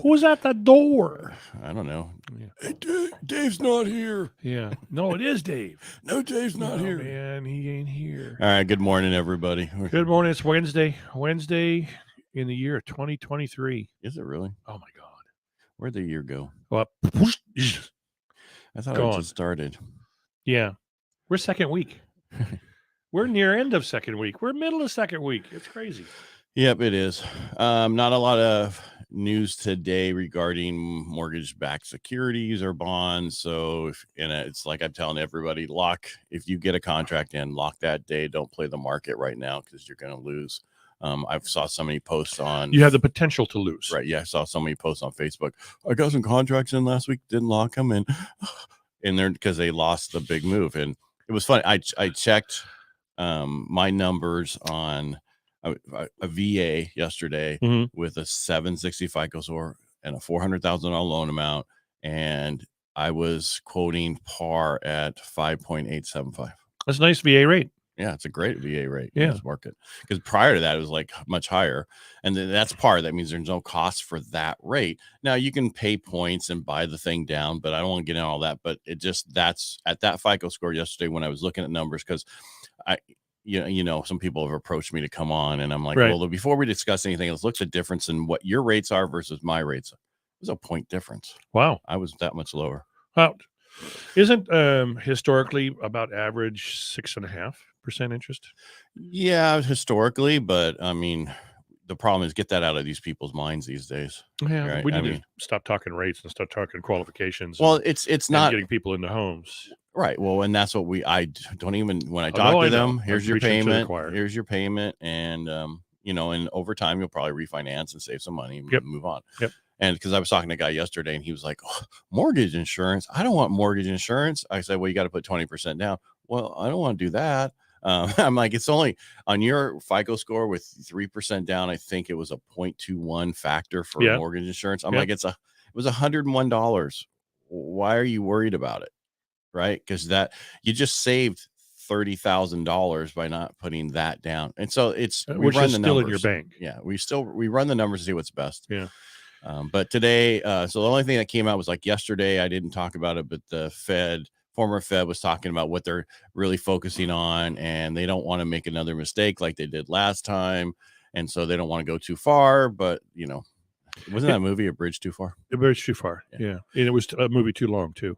Who's at the door? I don't know. Yeah. Hey, Dave's not here. Yeah. No, it is Dave. No, Dave's not here. Man, he ain't here. All right. Good morning, everybody. Good morning. It's Wednesday. Wednesday in the year of 2023. Is it really? Oh, my God. Where'd the year go? Well, I thought it just started. Yeah. We're second week. We're near end of second week. We're middle of second week. It's crazy. Yep, it is. Not a lot of news today regarding mortgage-backed securities or bonds. So, it's like I'm telling everybody, if you get a contract in, lock that day. Don't play the market right now because you're going to lose. I saw so many posts on. You have the potential to lose. Right. Yeah. I saw so many posts on Facebook. I got some contracts in last week. Didn't lock them in. And they're because they lost the big move. And it was funny. I checked my numbers on a VA yesterday with a 760 FICO score and a $400,000 loan amount. And I was quoting par at 5.875. That's a nice VA rate. Yeah, it's a great VA rate in this market. Because prior to that, it was like much higher. And then that's par. That means there's no cost for that rate. Now, you can pay points and buy the thing down, but I don't want to get into all that. But that's at that FICO score yesterday when I was looking at numbers, because some people have approached me to come on, and I'm like, well, before we discuss anything, let's look at the difference in what your rates are versus my rates. It was a point difference. Wow. I was that much lower. Isn't historically about average 6.5% interest? Yeah, historically, but I mean, the problem is get that out of these people's minds these days. Yeah, right? We need to stop talking rates and start talking qualifications. Well, it's not getting people into homes. Right. Well, and that's what I don't even, when I talk to them, here's your payment, and and over time you'll probably refinance and save some money and move on. Yep. And because I was talking to a guy yesterday and he was like, mortgage insurance. I don't want mortgage insurance. I said, well, you got to put 20% down. Well, I don't want to do that. I'm like, it's only on your FICO score with 3% down. I think it was a 0.21 factor for mortgage insurance. I'm like, it was $101. Why are you worried about it? Right. Because you just saved $30,000 by not putting that down. And so we run the numbers in your bank. Yeah. We run the numbers to see what's best. Yeah. But today, so the only thing that came out was like yesterday, I didn't talk about it, but the former Fed was talking about what they're really focusing on, and they don't want to make another mistake like they did last time. And so they don't want to go too far, but wasn't that movie A Bridge Too Far? A Bridge Too Far. Yeah. And it was a movie too long too.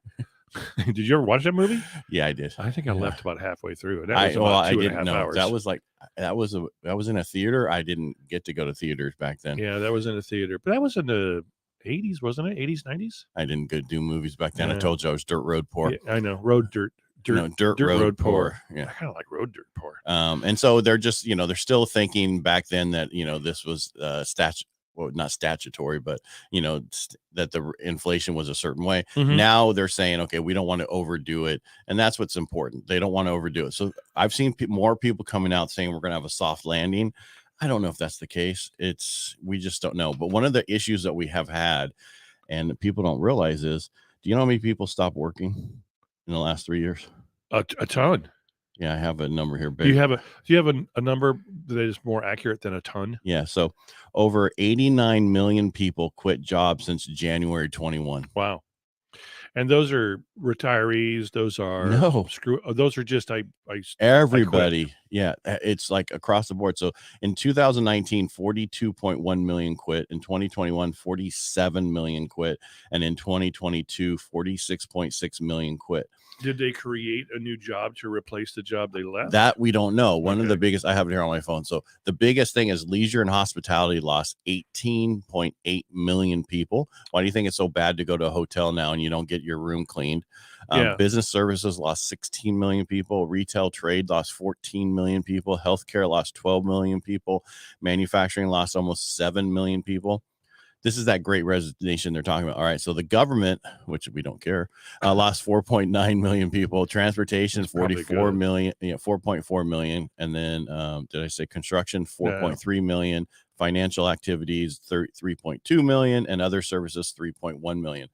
Did you ever watch that movie? Yeah, I did. I think I left about halfway through. That was I didn't know. Hours. That was in a theater. I didn't get to go to theaters back then. Yeah, that was in a theater. But that was in the 80s, wasn't it? 80s, 90s? I didn't go do movies back then. Yeah. I told you I was dirt road poor. Yeah, I know. Dirt road poor. Yeah. I kind of like road dirt poor. And so they're just, they're still thinking back then that, this was not statutory, but that the inflation was a certain way. Mm-hmm. Now they're saying, okay, we don't want to overdo it, and that's what's important. They don't want to overdo it. So I've seen more people coming out saying we're going to have a soft landing. I don't know if that's the case. We just don't know. But one of the issues that we have had, and that people don't realize, is, do you know how many people stopped working in the last 3 years? A ton. Yeah, I have a number here. Do you have a number that is more accurate than a ton? Yeah. So over 89 million people quit jobs since January 21. Wow. And those are retirees. Those are those are just everybody. Yeah. It's like across the board. So in 2019, 42.1 million quit. In 2021, 47 million quit. And in 2022, 46.6 million quit. Did they create a new job to replace the job they left? That we don't know. One of the biggest, I have it here on my phone. So the biggest thing is leisure and hospitality lost 18.8 million people. Why do you think it's so bad to go to a hotel now and you don't get your room cleaned? Business services lost 16 million people. Retail trade lost 14 million people. Healthcare lost 12 million people. Manufacturing lost almost 7 million people. This is that great resignation they're talking about. All right. So the government, which we don't care, lost 4.9 million people. Transportation, 44 million, 4.4 million. And then did I say construction? 4.3 million. Financial activities, 3.2 million. And other services, 3.1 million.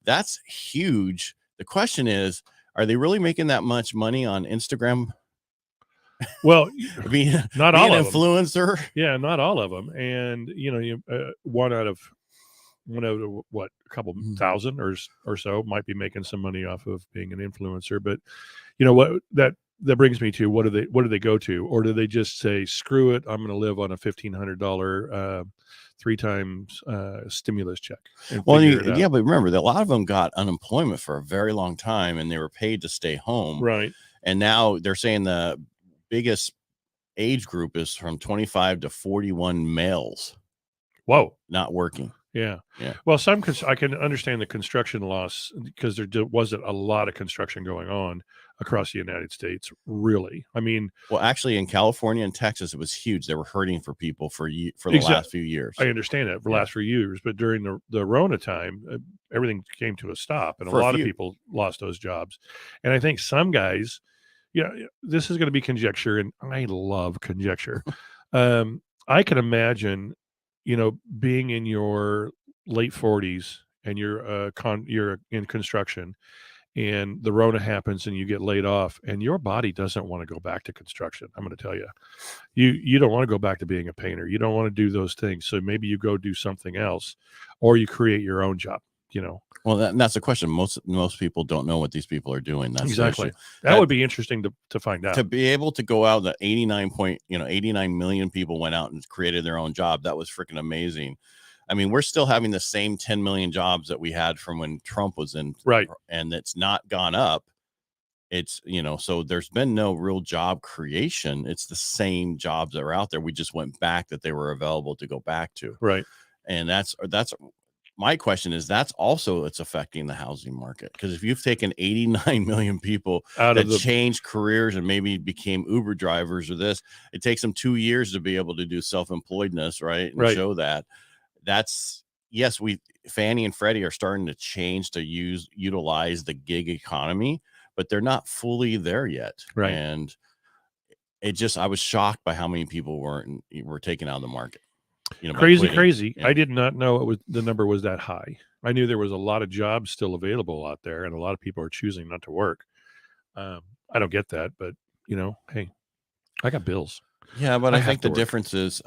That's huge. The question is, are they really making that much money on Instagram? Well, not all an influencer. Yeah, not all of them. And one out of one out of what, a couple thousand or so might be making some money off of being an influencer. But what that brings me to, what do they go to? Or do they just say, screw it, I'm going to live on a $1,500 3 times stimulus check and figure it out? Yeah, but remember that a lot of them got unemployment for a very long time and they were paid to stay home. Right. And now they're saying the biggest age group is from 25 to 41 males. Whoa. Not working. Yeah. Yeah. Well, I can understand the construction loss because there wasn't a lot of construction going on across the United States, really. I mean, well, actually, in California and Texas, it was huge. They were hurting for people for the last few years. I understand that for the last few years, but during the Rona time, everything came to a stop, and a lot of people lost those jobs. And I think some guys, this is going to be conjecture, and I love conjecture. I can imagine, being in your late 40s and you're in construction, and the Rona happens and you get laid off, and your body doesn't want to go back to construction. I'm going to tell you, you don't want to go back to being a painter. You don't want to do those things. So maybe you go do something else, or you create your own job. Well, that's the question. Most people don't know what these people are doing. That's exactly. That would be interesting to find out. To be able to go out, that 89 million people went out and created their own job. That was freaking amazing. I mean, we're still having the same 10 million jobs that we had from when Trump was in, right? And it's not gone up. It's, so there's been no real job creation. It's the same jobs that are out there. We just went back that they were available to go back to. Right. And that's my question is, it's affecting the housing market, because if you've taken 89 million people that changed careers and maybe became Uber drivers or this, it takes them 2 years to be able to do self-employedness, right? And show that. Yes, Fannie and Freddie are starting to change to utilize the gig economy, but they're not fully there yet. Right. And I was shocked by how many people were taken out of the market. Crazy. Yeah. I did not know the number was that high. I knew there was a lot of jobs still available out there, and a lot of people are choosing not to work. I don't get that, but hey, I got bills. Yeah, but I think the difference is,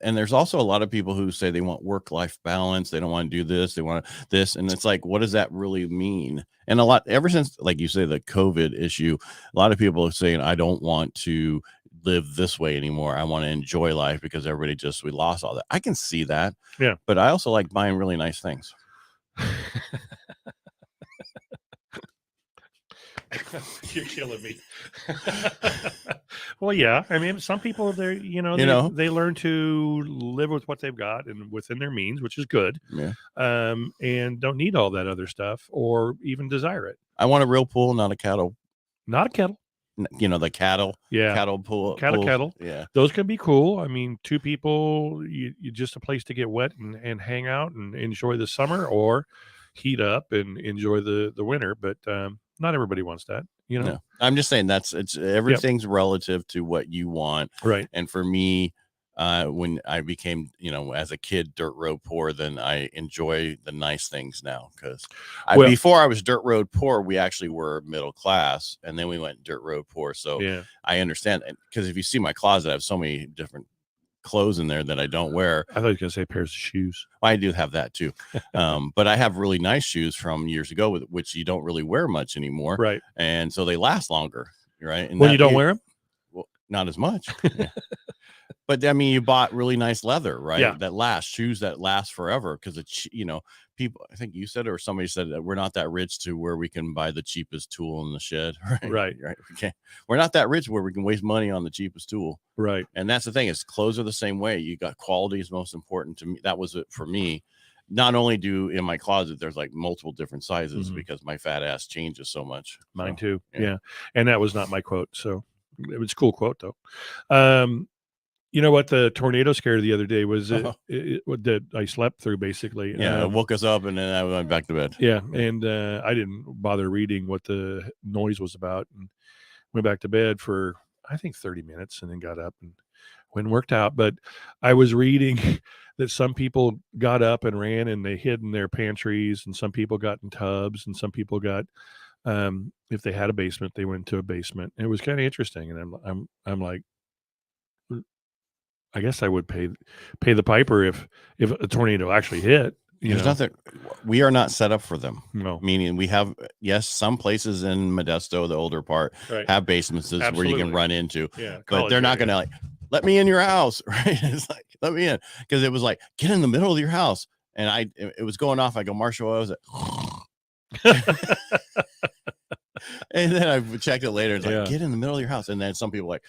and there's also a lot of people who say they want work-life balance. They don't want to do this. They want this. And it's like, what does that really mean? And ever since, like you say, the COVID issue, a lot of people are saying, I don't want to live this way anymore. I want to enjoy life because we lost all that. I can see that. Yeah. But I also like buying really nice things. You're killing me. Well, yeah. I mean, some people, they learn to live with what they've got and within their means, which is good. Yeah. And don't need all that other stuff or even desire it. I want a real pool, not a kettle. Not a kettle. The cattle. Yeah. Cattle pool. Kettle. Yeah. Those can be cool. I mean, 2 people, you just a place to get wet and hang out and enjoy the summer, or heat up and enjoy the winter. But not everybody wants that, No. I'm just saying everything's relative to what you want. Right. And for me, when I became, as a kid, dirt road poor, then I enjoy the nice things now. Because before I was dirt road poor, we actually were middle class, and then we went dirt road poor. So yeah. I understand, because if you see my closet, I have so many different clothes in there that I don't wear. I thought you were gonna say pairs of shoes. I do have that too. But I have really nice shoes from years ago, which you don't really wear much anymore. Right. And so they last longer. Right. And when you don't wear them? Well, not as much. Yeah. But I mean, you bought really nice leather, right? Yeah. That lasts, shoes that last forever. Because it's, people, I think you said it, or somebody said that we're not that rich to where we can buy the cheapest tool in the shed. Right. Okay. We're not that rich where we can waste money on the cheapest tool. Right. And that's the thing, is clothes are the same way. You got quality is most important to me. That was it for me. Not only in my closet, there's like multiple different sizes because my fat ass changes so much. Mine too. Yeah. And that was not my quote. So it was a cool quote though. You know what the tornado scare the other day was? That I slept through, basically. Yeah, it woke us up, and then I went back to bed. Yeah, and I didn't bother reading what the noise was about, and went back to bed for, I think, 30 minutes, and then got up and went and worked out. But I was reading that some people got up and ran, and they hid in their pantries, and some people got in tubs, and some people got, if they had a basement, they went to a basement. And it was kind of interesting, and I'm like, I guess I would pay the piper if a tornado actually hit. There's nothing. We are not set up for them. No. Meaning we have, yes, some places in Modesto, the older part, have basements where you can run into. Yeah, but they're not going to like, let me in your house, right? It's like, let me in, because it was like, get in the middle of your house, and it was going off. I go, Marshall, I was like, and then I checked it later. It's like, get in the middle of your house. And then some people like,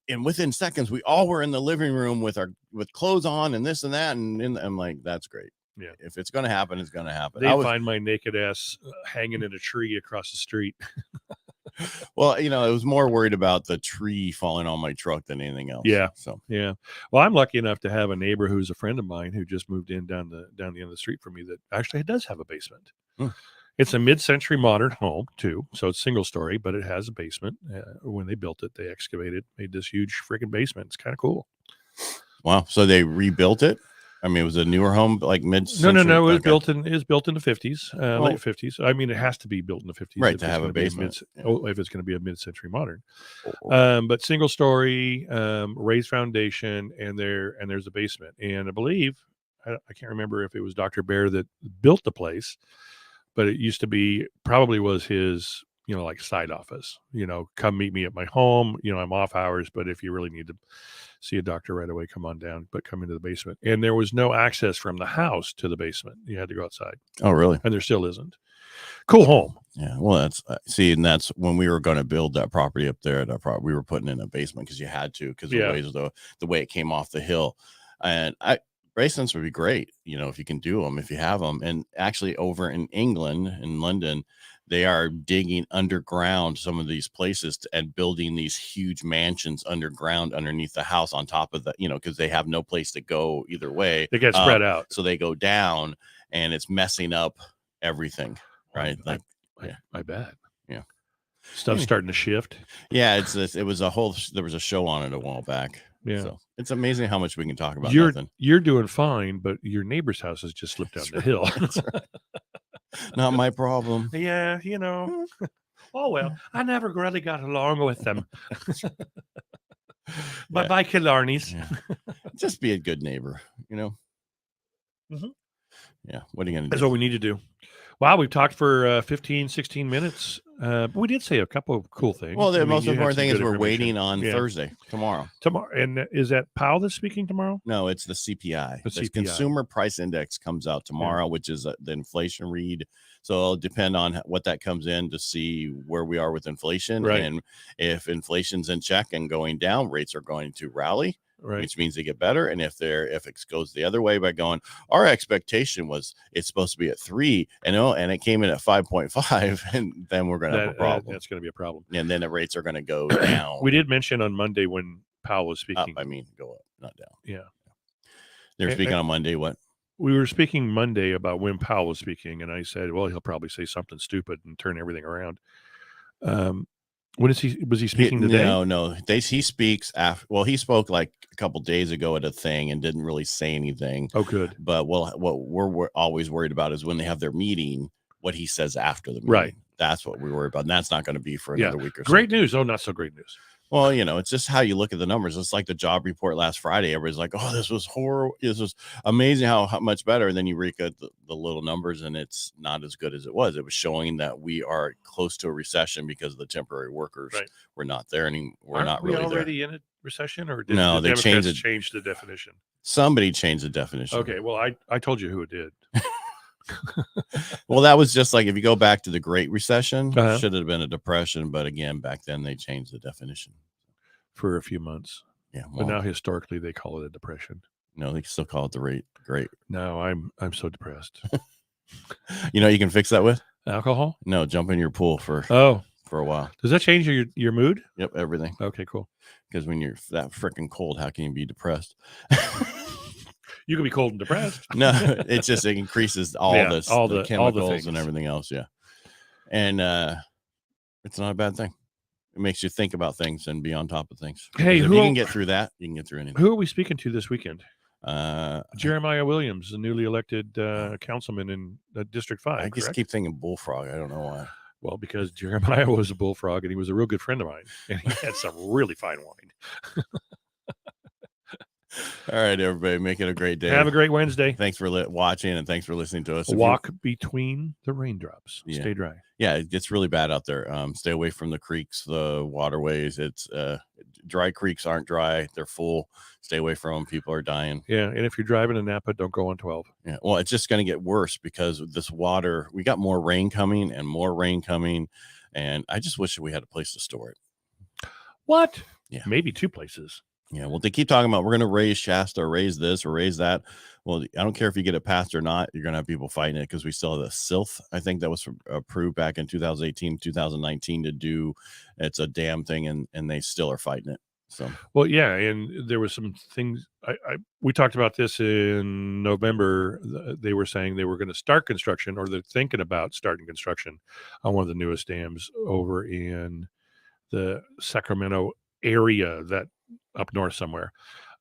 and within seconds, we all were in the living room with clothes on and this and that. And I'm like, that's great. Yeah. If it's going to happen, it's going to happen. They find my naked ass hanging in a tree across the street. Well, I was more worried about the tree falling on my truck than anything else. Yeah. So, yeah. Well, I'm lucky enough to have a neighbor who's a friend of mine who just moved in down the end of the street from me that actually does have a basement. It's a mid-century modern home too. So it's single story, but it has a basement. When they built it, they excavated, made this huge freaking basement. It's kind of cool. Wow. So they rebuilt it? I mean, it was a newer home, like mid-century? No. It was built in the 50s, late 50s. I mean, it has to be built in the 50s, right? To have a basement, if it's going to be a mid-century modern. But single story, raised foundation, and there's a basement. And I believe I can't remember if it was Dr. Bear that built the place, but it used to be probably was his, like side office. Come meet me at my home. I'm off hours, but if you really need to see a doctor right away, come on down, but come into the basement. And there was no access from the house to the basement. You had to go outside. Oh, really? And there still isn't. Cool home. Yeah. Well, and that's when we were going to build that property up there. We were putting in a basement because you had to, because the way it came off the hill. And basements would be great, if you can do them, if you have them. And actually over in England, in London, they are digging underground some of these places and building these huge mansions underground underneath the house on top of the, because they have no place to go either way. They get spread out. So they go down and it's messing up everything. Right. I bet. Yeah. Stuff's starting to shift. Yeah. There was a show on it a while back. Yeah. So it's amazing how much we can talk about. You're doing fine, but your neighbor's house has just slipped down the hill. Not my problem. Yeah, Oh, well, I never really got along with them. Bye-bye, Killarneys. Yeah. Just be a good neighbor, Mm-hmm. Yeah. What are you going to do? That's what we need to do. Wow, we've talked for 15, 16 minutes. But we did say a couple of cool things. Well, the most important thing is we're waiting on Thursday, tomorrow. And is that Powell that's speaking tomorrow? No, it's the CPI. The Consumer Price Index comes out tomorrow, which is the inflation read. So it'll depend on what that comes in to see where we are with inflation. Right. And if inflation's in check and going down, rates are going to rally. Right. Which means they get better. And if it goes the other way by going, our expectation was it's supposed to be at 3 and it came in at 5.5, and then we're going to have a problem. That's going to be a problem. And then the rates are going to go down. We did mention on Monday when Powell was speaking. Go up, not down. Yeah. They're speaking on Monday. What? We were speaking Monday about when Powell was speaking, and I said, well, he'll probably say something stupid and turn everything around. Was he speaking today? No. He speaks after. Well, he spoke like a couple days ago at a thing and didn't really say anything. Oh, good. But what we're always worried about is when they have their meeting, what he says after the meeting. Right. That's what we worry about. And that's not going to be for another week or so. Great news. Oh, not so great news. Well, it's just how you look at the numbers. It's like the job report last Friday. Everybody's like, oh, this was horrible. This was amazing how much better. And then you read the little numbers and it's not as good as it was. It was showing that we are close to a recession because the temporary workers were not there anymore. We're not really already in a recession, or did they changed the definition? Somebody changed the definition. Okay. Well, I told you who it did. Well, that was just like if you go back to the Great Recession, should have been a depression, but again, back then they changed the definition for a few months. Yeah, but now historically they call it a depression. No, they still call it the Great. No, I'm so depressed. You can fix that with alcohol. No, jump in your pool for a while. Does that change your mood? Yep, everything. Okay, cool. Because when you're that freaking cold, how can you be depressed? You can be cold and depressed. No, it increases all the chemicals and everything else. Yeah. And it's not a bad thing. It makes you think about things and be on top of things. Hey, if you can get through that, you can get through anything. Who are we speaking to this weekend? Jeremiah Williams, the newly elected councilman in District 5. I just keep thinking Bullfrog. I don't know why. Well, because Jeremiah was a bullfrog and he was a real good friend of mine. And he had some really fine wine. All right, everybody, make it a great day. Have a great Wednesday. Thanks for watching, and thanks for listening to us. Walk between the raindrops. Yeah. Stay dry. Yeah, it gets really bad out there. Stay away from the creeks, the waterways. It's dry creeks aren't dry; they're full. Stay away from them. People are dying. Yeah, and if you're driving to Napa, don't go on 12. Yeah, well, it's just going to get worse because of this water. We got more rain coming, and I just wish we had a place to store it. What? Yeah, maybe 2 places. Yeah, well, they keep talking about we're going to raise Shasta, or raise this, or raise that. Well, I don't care if you get it passed or not. You're going to have people fighting it because we still have the SILF. I think that was approved back in 2018, 2019 to do. It's a damn thing, and they still are fighting it. So, well, yeah, and there was some things. We talked about this in November. They were saying they were going to start construction, or they're thinking about starting construction on one of the newest dams over in the Sacramento area, that up north somewhere.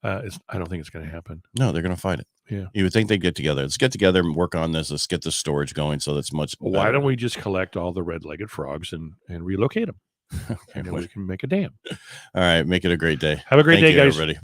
I don't think it's going to happen. No, they're going to fight it. Yeah, you would think they'd get together. Let's get together and work on this. Let's get the storage going so that's much better. Why don't we just collect all the red-legged frogs and relocate them? Okay, and then we can make a dam. All right, make it a great day. Have a great day, guys. Everybody.